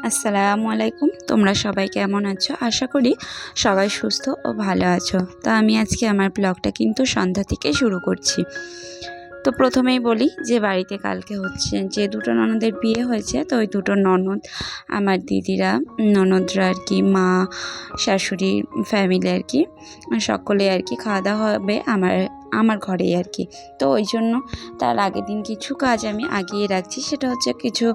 আসসালামু আলাইকুম। তোমরা সবাই কেমন আছো? আশা করি সবাই সুস্থ ও ভালো আছো। তো আমি আজকে আমার ব্লগটা কিন্তু সন্ধ্যা থেকে শুরু করছি। তো প্রথমেই বলি যে বাড়িতে কালকে হচ্ছে যে দুটো ননদের বিয়ে হয়েছে, তো ওই দুটো ননদ আমার দিদিরা ননদরা আর কি, মা শাশুড়ি ফ্যামিলি আর কি সকলে আর কি খাওয়া দাওয়া হবে আমার ঘরেই আর কি। তো ওই জন্য তার আগের দিন কিছু কাজ আমি আগিয়ে রাখছি, সেটা হচ্ছে কিছু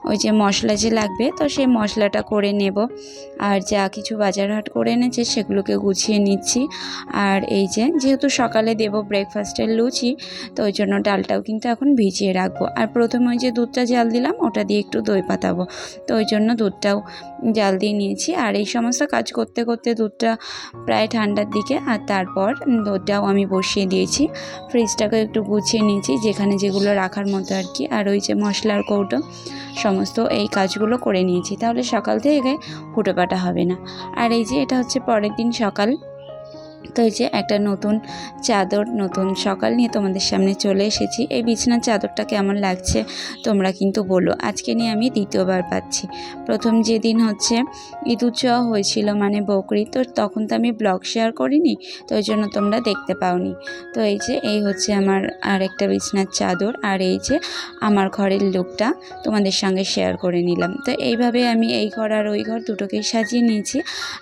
ওই যে মশলা যে লাগবে, তো সেই মশলাটা করে নেব। আর যা কিছু বাজার হাট করে এনেছে সেগুলোকে গুছিয়ে নিচ্ছি। আর এই যে যেহেতু সকালে দেব ব্রেকফাস্টের লুচি, তো ওই জন্য ডালটাও কিন্তু এখন ভিজিয়ে রাখবো। আর প্রথমে ওই যে দুধটা জাল দিলাম, ওটা দিয়ে একটু দই পাতাবো, তো ওই জন্য দুধটাও জাল দিয়ে নিয়েছি। আর এই সমস্ত কাজ করতে করতে দুধটা প্রায় ঠান্ডার দিকে, আর তারপর দুধটাও আমি বসিয়ে দিয়েছি। ফ্রিজটাকে একটু গুছিয়ে নিয়েছি যেখানে যেগুলো রাখার মতো আর কি। আর ওই যে মশলার কৌটো সমস্ত এই কাজগুলো করে নিয়েছি, তাহলে সকাল থেকে হুটোপাটা হবে না। আর এই যে এটা হচ্ছে পরের দিন সকাল। তো এই যে একটা নতুন চাদর, নতুন সকাল নিয়ে তোমাদের সামনে চলে এসেছি। এই বিছানার চাদরটা কেমন লাগছে তোমরা কিন্তু বলো। আজকে নিয়ে আমি দ্বিতীয়বার পাচ্ছি। প্রথম যেদিন হচ্ছে ঈদ উৎসব হয়েছিল মানে বকরি, তো তখন তো আমি ব্লগ শেয়ার করিনি, তো ওই জন্য তোমরা দেখতে পাওনি। তো এই যে এই হচ্ছে আমার আরেকটা বিছানার চাদর। আর এই যে আমার ঘরের লুকটা তোমাদের সঙ্গে শেয়ার করে নিলাম। তো এইভাবে আমি এই ঘর আর ওই ঘর দুটোকেই সাজিয়ে নিয়েছি।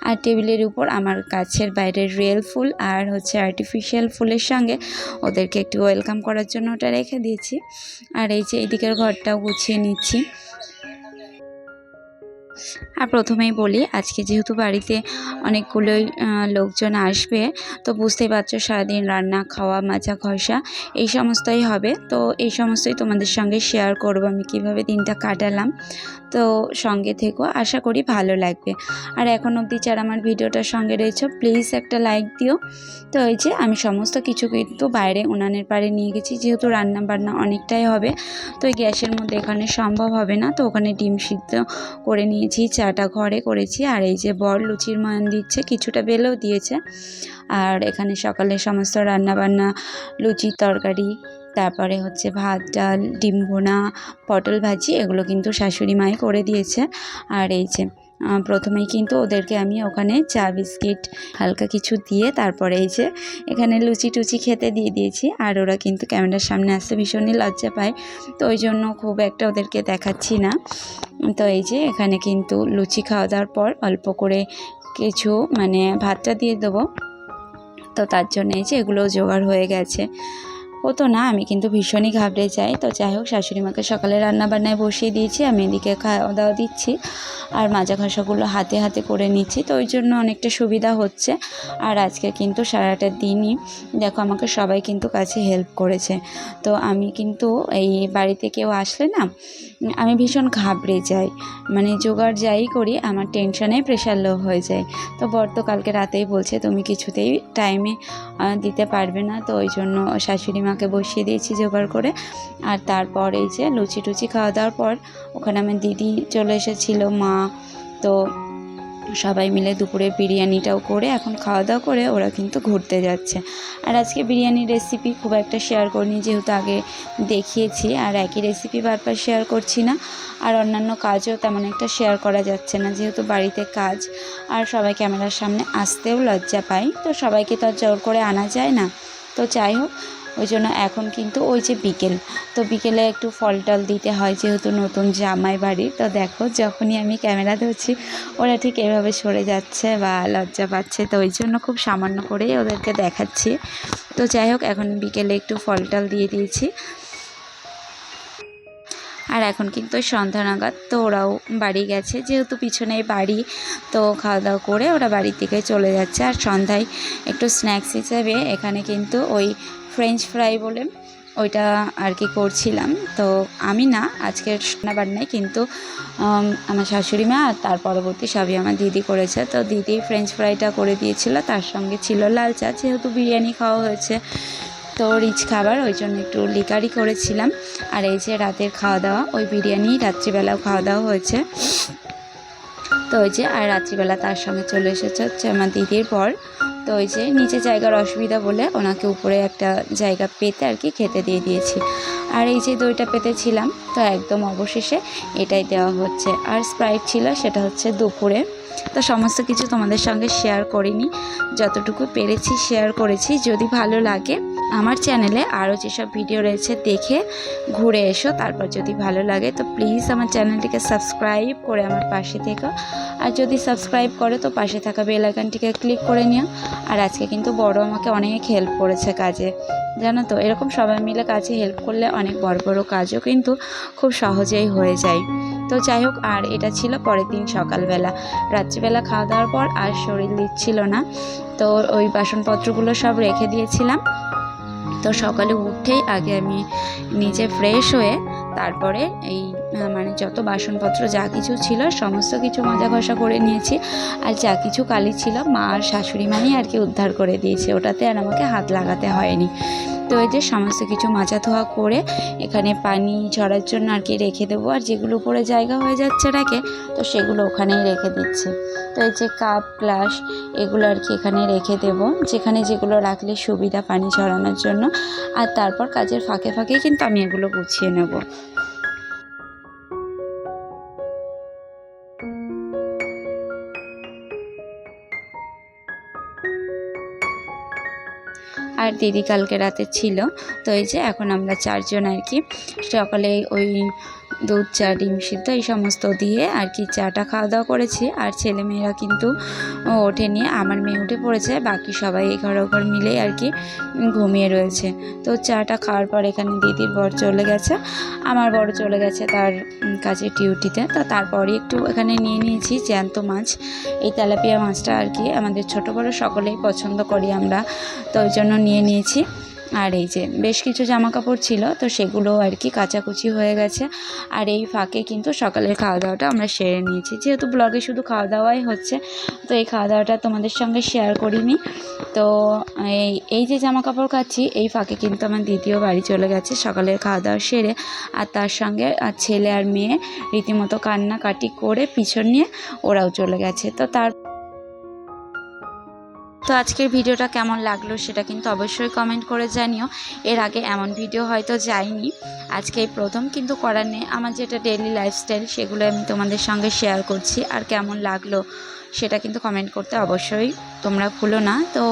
আর টেবিলের উপর আমার গাছের বাইরের রিয়েল ফুল আর হচ্ছে আর্টিফিশিয়াল ফুলের সঙ্গে ওদেরকে একটু ওয়েলকাম করার জন্য ওটা রেখে দিয়েছি। আর এই যে এদিকের ঘরটাও গুছিয়ে নিচ্ছি। আর প্রথমেই বলি, আজকে যেহেতু বাড়িতে অনেকগুলোই লোকজন আসবে, তো বুঝতেই পারছো সারাদিন রান্না খাওয়া মাজা ঘষা এই সমস্তই হবে। তো এই সমস্তই তোমাদের সঙ্গে শেয়ার করব আমি কিভাবে দিনটা কাটালাম। তো সঙ্গে থেকো, আশা করি ভালো লাগবে। আর এখন অবধি যারা আমার ভিডিওটার সঙ্গে রয়েছে প্লিজ একটা লাইক দিও। তো এই যে আমি সমস্ত কিছু কিন্তু বাইরে উনানের পাড়ে নিয়ে গেছি, যেহেতু রান্না বান্না অনেকটাই হবে, তো এই গ্যাসের মধ্যে এখানে সম্ভব হবে না। তো ওখানে ডিম সিদ্ধ করে নিয়েছি, চাটা ঘরে করেছি। আর এই যে বর লুচির ময়ান দিচ্ছে, কিছুটা বেলেও দিয়েছে। আর এখানে সকালে সমস্ত রান্নাবান্না, লুচির তরকারি, তারপরে হচ্ছে ভাত ডাল ডিম ভুনা পটল ভাজি, এগুলো কিন্তু শাশুড়ি মাই করে দিয়েছে। আর এই যে প্রথমেই কিন্তু ওদেরকে আমি ওখানে চা বিস্কিট হালকা কিছু দিয়ে তারপরে এই যে এখানে লুচি টুচি খেতে দিয়ে দিয়েছি। আর ওরা কিন্তু ক্যামেরার সামনে আসতে ভীষণই লজ্জা পায়, তো ওই জন্য খুব একটা ওদেরকে দেখাচ্ছি না। তো এই যে এখানে কিন্তু লুচি খাওয়া দাওয়ার পর অল্প করে কিছু মানে ভাতটা দিয়ে দেবো, তো তার জন্য এই যে এগুলো জোগাড় হয়ে গেছে। হতো না, আমি কিন্তু ভীষণই ঘাবড়ে যাই। তো যাই হোক, শাশুড়ি মাকে সকালে রান্নাবান্নায় বসিয়ে দিয়েছি, আমি এদিকে খাওয়া দাওয়া দিচ্ছি আর মাজা ঘষাগুলো হাতে হাতে করে নিচ্ছি, তো ওই জন্য অনেকটা সুবিধা হচ্ছে। আর আজকে কিন্তু সারাটা দিনই দেখো আমাকে সবাই কিন্তু কাছে হেল্প করেছে। তো আমি কিন্তু এই বাড়িতে কেউ আসলে না আমি ভীষণ ঘাবড়ে যাই, মানে জোগাড় যাই করি আমার টেনশনে প্রেশার লো হয়ে যায়। তো বর তো কালকে রাতেই বলছে তুমি কিছুতেই টাইমে দিতে পারবে না, তো ওই জন্য শাশুড়ি মাকে বসিয়ে দিয়েছি জোগাড় করে। আর তারপর এই যে লুচি টুচি খাওয়া দাওয়ার পর ওখানে আমার দিদি চলে এসেছিলো, মা, তো সবাই মিলে দুপুরে বিরিয়ানিটাও করে এখন খাওয়া দাওয়া করে ওরা কিন্তু ঘুরতে যাচ্ছে। আর আজকে বিরিয়ানির রেসিপি খুব একটা শেয়ার করিনি, যেহেতু আগে দেখিয়েছি, আর একই রেসিপি বারবার শেয়ার করছি না। আর অন্যান্য কাজও তেমন একটা শেয়ার করা যাচ্ছে না, যেহেতু বাড়িতে কাজ আর সবাই ক্যামেরার সামনে আসতেও লজ্জা পায়, তো সবাইকে তো আর জোর করে আনা যায় না। তো যাই হোক, ওই জন্য এখন কিন্তু ওই যে বিকেল, তো বিকেলে একটু ফল টল দিতে হয়, যেহেতু নতুন জামাই বাড়ি। তো দেখো যখনই আমি ক্যামেরা ধরছি ওরা ঠিক এভাবে সরে যাচ্ছে বা লজ্জা পাচ্ছে, তো ওই জন্য খুব সামান্য করেই ওদেরকে দেখাচ্ছি। তো যাই হোক, এখন বিকেলে একটু ফল টল দিয়ে দিয়েছি। আর এখন কিন্তু সন্ধ্যা নাগাদ, তো ওরাও বাড়ি গেছে, যেহেতু পিছনেই বাড়ি, তো খাওয়া দাওয়া করে ওরা বাড়ির দিকে চলে যাচ্ছে। আর সন্ধ্যায় একটু স্ন্যাক্স হিসেবে এখানে কিন্তু ওই ফ্রেঞ্চ ফ্রাই বলে ওইটা আর কি করছিলাম। তো আমি না, আজকের রান্নাবান্নায় কিন্তু আমার শাশুড়ি মা আর তার পরবর্তী সবই আমার দিদি করেছে। তো দিদি ফ্রেঞ্চ ফ্রাইটা করে দিয়েছিল, তার সঙ্গে ছিল লাল চা, যেহেতু বিরিয়ানি খাওয়া হয়েছে তো রিচ খাবার, ওই জন্য একটু লিকারি করেছিলাম। আর এই যে রাতের খাওয়া দাওয়া, ওই বিরিয়ানি রাত্রিবেলাও খাওয়া দাওয়া হয়েছে। তো ওই যে আর রাত্রিবেলা তার সঙ্গে চলে এসেছে হচ্ছে আমার দিদির পর। তো ওই যে নিচে জায়গার অসুবিধা বলে ওনাকে উপরে একটা জায়গা পেতে আর কি খেতে দিয়ে দিয়েছি। আর এই যে দইটা পেতেছিলাম, তো একদম অবশেষে এটাই দেওয়া হচ্ছে। আর স্প্রাইট ছিল, সেটা হচ্ছে দুপুরে। তো সমস্ত কিছু তোমাদের সঙ্গে শেয়ার করিনি, যতটুকু পেরেছি শেয়ার করেছি। যদি ভালো লাগে আমার চ্যানেলে আরও যেসব ভিডিও রয়েছে দেখে ঘুরে এসো। তারপর যদি ভালো লাগে তো প্লিজ আমার চ্যানেলটিকে সাবস্ক্রাইব করে আমার পাশে থেকো। আর যদি সাবস্ক্রাইব করো তো পাশে থাকা বেল আইকনটিকে ক্লিক করে নিও। আর আজকে কিন্তু বড় আমাকে অনেক হেল্প করেছে কাজে, জানো তো। এরকম সবাই মিলে কাজে হেল্প করলে অনেক বড় বড় কাজও কিন্তু খুব সহজেই হয়ে যায়। তো যাই হোক, আর এটা ছিল পরের দিন সকালবেলা। রাত্রিবেলা খাওয়া দাওয়ার পর আর শরীর দিচ্ছিল না, তো ওই বাসনপত্রগুলো সব রেখে দিয়েছিলাম। তো সকালে উঠেই আগে আমি নিজে ফ্রেশ হয়ে তারপরে এই মানে যত বাসনপত্র যা কিছু ছিল সমস্ত কিছু মাজা ঘষা করে নিয়েছি। আর যা কিছু কালি ছিল মা আর শাশুড়ি মাই আর কি উদ্ধার করে দিয়েছে, ওটাতে আর আমাকে হাত লাগাতে হয়নি। তো এই যে সমস্ত কিছু মাজা ধোয়া করে এখানে পানি ঝরার জন্য আর কি রেখে দেবো। আর যেগুলো উপরে জায়গা হয়ে যাচ্ছে রাখে, তো সেগুলো ওখানেই রেখে দিচ্ছি। তো এই যে কাপ গ্লাস এগুলো আর কি এখানে রেখে দেবো, যেখানে যেগুলো রাখলে সুবিধা পানি ঝরানোর জন্য। আর তারপর কাজের ফাঁকে ফাঁকেই কিন্তু আমি এগুলো গুছিয়ে নেব। আর দিদি কালকে রাতে ছিল। তো এই যে এখন আমরা চারজন আর কি সকালে ওই দুধ চা ডিম সিদ্ধ এই সমস্ত দিয়ে আর কি চাটা খাওয়া দাওয়া করেছি। আর ছেলেমেয়েরা কিন্তু ওঠেনি, আমার মেয়ে উঠে পড়েছে, বাকি সবাই এঘর ওঘর মিলেই আর কি ঘুমিয়ে রয়েছে। তো চাটা খাওয়ার পর এখানে দিদির বর চলে গেছে, আমার বড় চলে গেছে তার কাজের ডিউটিতে। তো তারপরে একটু এখানে নিয়ে নিয়েছি জ্যান্ত মাছ। এই তেলাপিয়া মাছটা আর কি আমাদের ছোটো বড় সকলেই পছন্দ করি আমরা, তো ওই জন্য নিয়ে নিয়েছি। আর এই যে বেশ কিছু জামা কাপড় ছিল, তো সেগুলো আর কি কাচাকুচি হয়ে গেছে। আর এই ফাঁকে কিন্তু সকালের খাওয়া দাওয়াটা আমরা সেরে নিয়েছি, যেহেতু ব্লগে শুধু খাওয়া দাওয়াই হচ্ছে, তো এই খাওয়া দাওয়াটা তোমাদের সঙ্গে শেয়ার করিনি। তো এই যে জামা কাপড় কাচ্ছি এই ফাঁকে কিন্তু আমার দিদিও বাড়ি চলে গেছে সকালের খাওয়া দাওয়া সেরে। আর তার সঙ্গে আর ছেলে আর মেয়ে রীতিমতো কান্নাকাটি করে পিছন নিয়ে ওরাও চলে গেছে। তো আজকের ভিডিওটা কেমন লাগলো সেটা কিন্তু অবশ্যই কমেন্ট করে জানিও। এর আগে এমন ভিডিও হয়তো যায়নি, আজকে এই প্রথম, কিন্তু করার নেই। আমার যেটা ডেইলি লাইফস্টাইল সেগুলো আমি তোমাদের সঙ্গে শেয়ার করছি। আর কেমন লাগলো সেটা কিন্তু কমেন্ট করতে অবশ্যই তোমরা ভুলো না। তো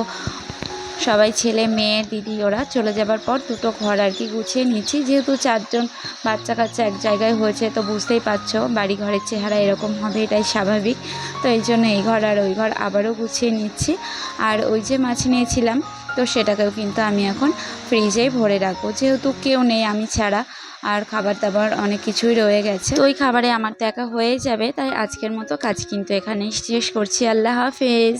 সবাই ছেলে মেয়ে দিদি ওরা চলে যাবার পর দুটো ঘর আর কি গুছিয়ে নিচ্ছি, যেহেতু চারজন বাচ্চা কাচ্চা এক জায়গায় হয়েছে, তো বুঝতেই পারছো বাড়ি ঘরের চেহারা এরকম হবে, এটাই স্বাভাবিক। তো এই জন্য এই ঘর আর ওই ঘর আবারও গুছিয়ে নিচ্ছি। আর ওই যে মাছ নিয়েছিলাম তো সেটাকেও কিন্তু আমি এখন ফ্রিজেই ভরে রাখবো, যেহেতু কেউ নেই আমি ছাড়া। আর খাবার দাবার অনেক কিছুই রয়ে গেছে, তো ওই খাবারে আমার তো একা হয়ে যাবে। তাই আজকের মতো কাজ কিন্তু এখানেই শেষ করছি। আল্লাহ হাফেজ।